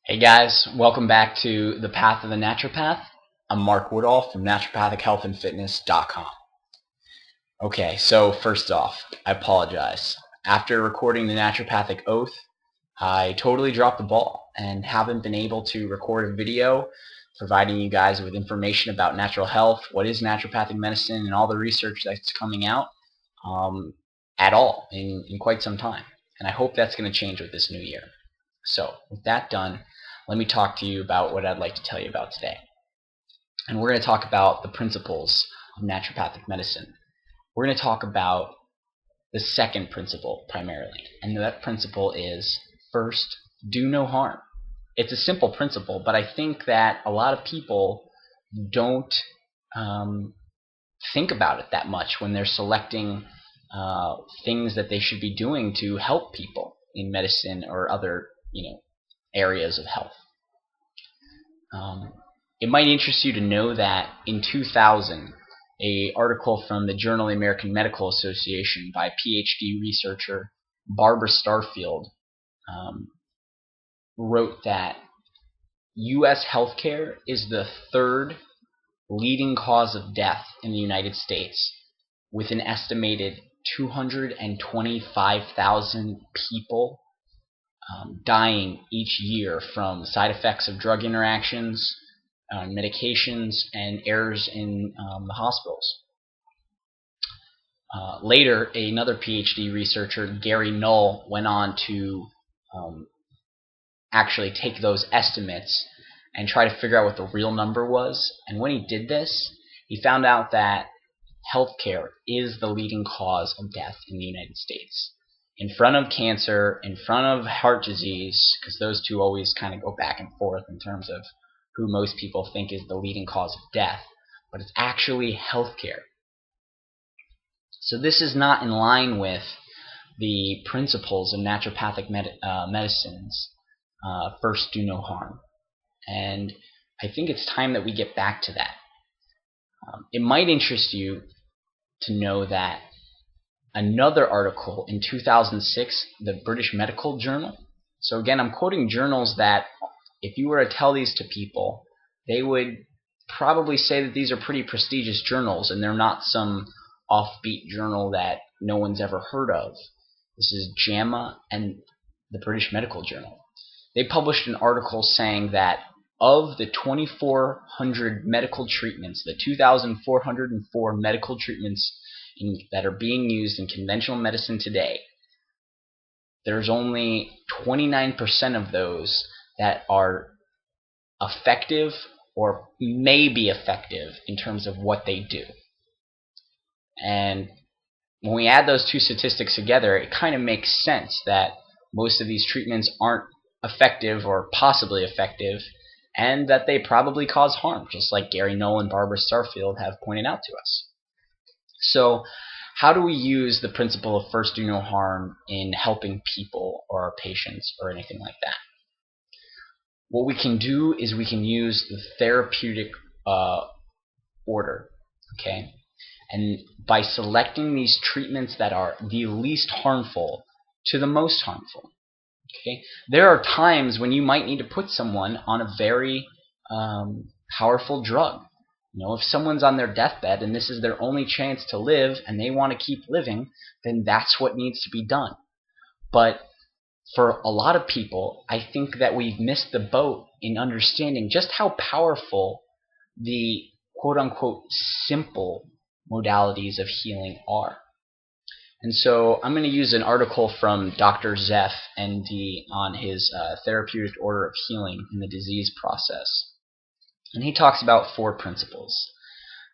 Hey guys, welcome back to The Path of the Naturopath. I'm Mark Woodall from naturopathichealthandfitness.com. Okay, so first off, I apologize. After recording the naturopathic oath, I totally dropped the ball and haven't been able to record a video providing you guys with information about natural health, what is naturopathic medicine, and all the research that's coming out at all in quite some time. And I hope that's going to change with this new year. So with that done, let me talk to you about what I'd like to tell you about today. And we're going to talk about the principles of naturopathic medicine. We're going to talk about the second principle primarily, and that principle is first, do no harm. It's a simple principle, but I think that a lot of people don't think about it that much when they're selecting things that they should be doing to help people in medicine or other areas of health. It might interest you to know that in 2000, an article from the Journal of the American Medical Association by PhD researcher Barbara Starfield wrote that U.S. healthcare is the third leading cause of death in the United States, with an estimated 225,000 people dying each year from side effects of drug interactions, medications, and errors in the hospitals. Later, another PhD researcher, Gary Null, went on to actually take those estimates and try to figure out what the real number was. And when he did this, he found out that healthcare is the leading cause of death in the United States. In front of cancer, in front of heart disease, because those two always kind of go back and forth in terms of who most people think is the leading cause of death, but it's actually healthcare. So this is not in line with the principles of naturopathic medicines. First, do no harm. And I think it's time that we get back to that. It might interest you to know that another article in 2006, the British Medical Journal. So again, I'm quoting journals that if you were to tell these to people, they would probably say that these are pretty prestigious journals and they're not some offbeat journal that no one's ever heard of. This is JAMA and the British Medical Journal. They published an article saying that of the 2,400 medical treatments, the 2,404 medical treatments that are being used in conventional medicine today, there's only 29% of those that are effective or may be effective in terms of what they do. And when we add those two statistics together, it kind of makes sense that most of these treatments aren't effective or possibly effective, and that they probably cause harm, just like Gary Null and Barbara Starfield have pointed out to us. So how do we use the principle of first do no harm in helping people or our patients or anything like that? What we can do is we can use the therapeutic order, okay? And by selecting these treatments that are the least harmful to the most harmful. Okay? There are times when you might need to put someone on a very powerful drug. If someone's on their deathbed and this is their only chance to live and they want to keep living, then that's what needs to be done. But for a lot of people, I think that we've missed the boat in understanding just how powerful the quote-unquote simple modalities of healing are. And so I'm going to use an article from Dr. Zeff, ND, on his therapeutic order of healing in the disease process. And he talks about 4 principles.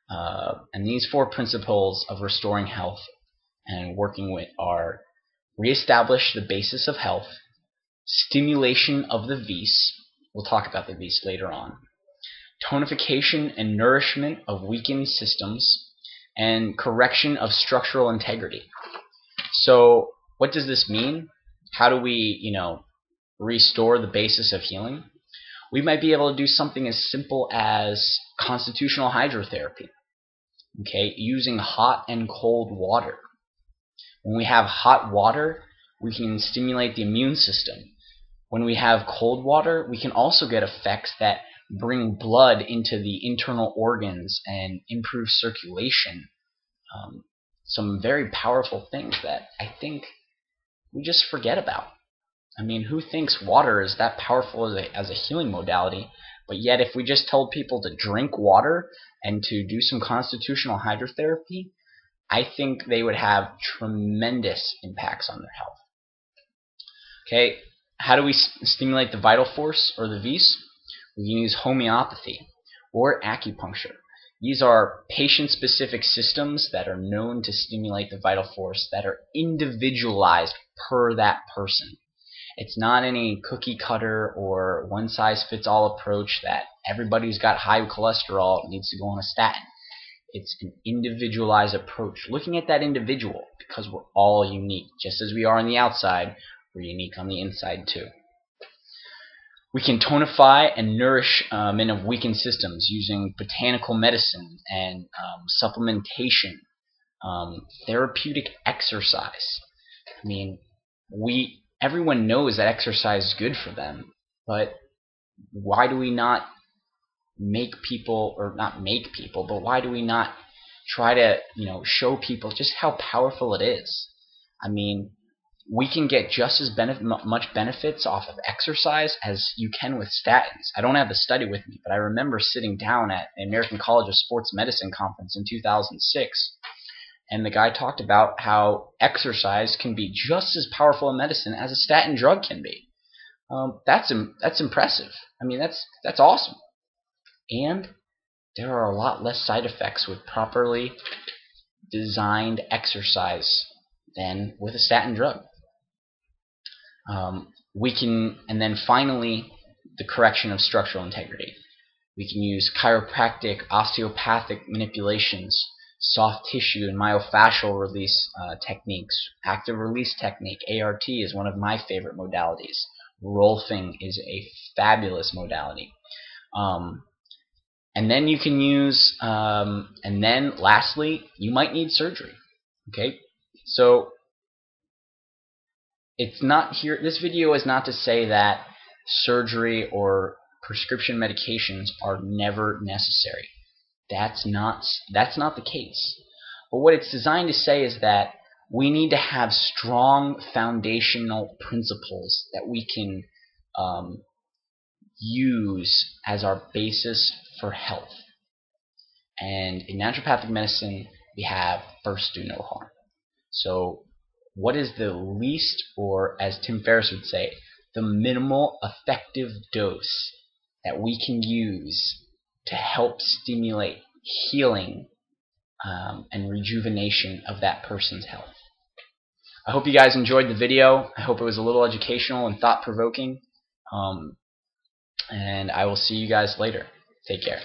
And these 4 principles of restoring health and working with are: reestablish the basis of health, stimulation of the vis, we'll talk about the vis later on, tonification and nourishment of weakened systems, and correction of structural integrity. So what does this mean? How do we, restore the basis of healing? We might be able to do something as simple as constitutional hydrotherapy, okay, using hot and cold water. When we have hot water, we can stimulate the immune system. When we have cold water, we can also get effects that bring blood into the internal organs and improve circulation. Some very powerful things that I think we just forget about. I mean, who thinks water is that powerful as a healing modality? But yet, if we just told people to drink water and to do some constitutional hydrotherapy, I think they would have tremendous impacts on their health. Okay, how do we stimulate the vital force, or the vis? We can use homeopathy or acupuncture. These are patient-specific systems that are known to stimulate the vital force, that are individualized per that person. It's not any cookie cutter or one-size-fits-all approach that everybody who's got high cholesterol needs to go on a statin. It's an individualized approach, looking at that individual, because we're all unique. Just as we are on the outside, we're unique on the inside too. We can tonify and nourish men of weakened systems using botanical medicine and supplementation, therapeutic exercise. I mean, everyone knows that exercise is good for them, but why do we not make people, or not make people, but why do we not try to, show people just how powerful it is? I mean, we can get just as much benefits off of exercise as you can with statins. I don't have the study with me, but I remember sitting down at the American College of Sports Medicine conference in 2006, and the guy talked about how exercise can be just as powerful a medicine as a statin drug can be. That's impressive. I mean, that's awesome. And there are a lot less side effects with properly designed exercise than with a statin drug. And then finally, the correction of structural integrity. We can use chiropractic, osteopathic manipulations, soft tissue and myofascial release techniques. Active release technique, ART, is one of my favorite modalities. Rolfing is a fabulous modality. And then you can use, and then lastly, you might need surgery. Okay, so it's not here. This video is not to say that surgery or prescription medications are never necessary. That's not the case. But what it's designed to say is that we need to have strong foundational principles that we can use as our basis for health. And in naturopathic medicine, we have first do no harm. So what is the least, or as Tim Ferriss would say, the minimal effective dose that we can use to help stimulate healing and rejuvenation of that person's health? I hope you guys enjoyed the video. I hope it was a little educational and thought-provoking. And I will see you guys later. Take care.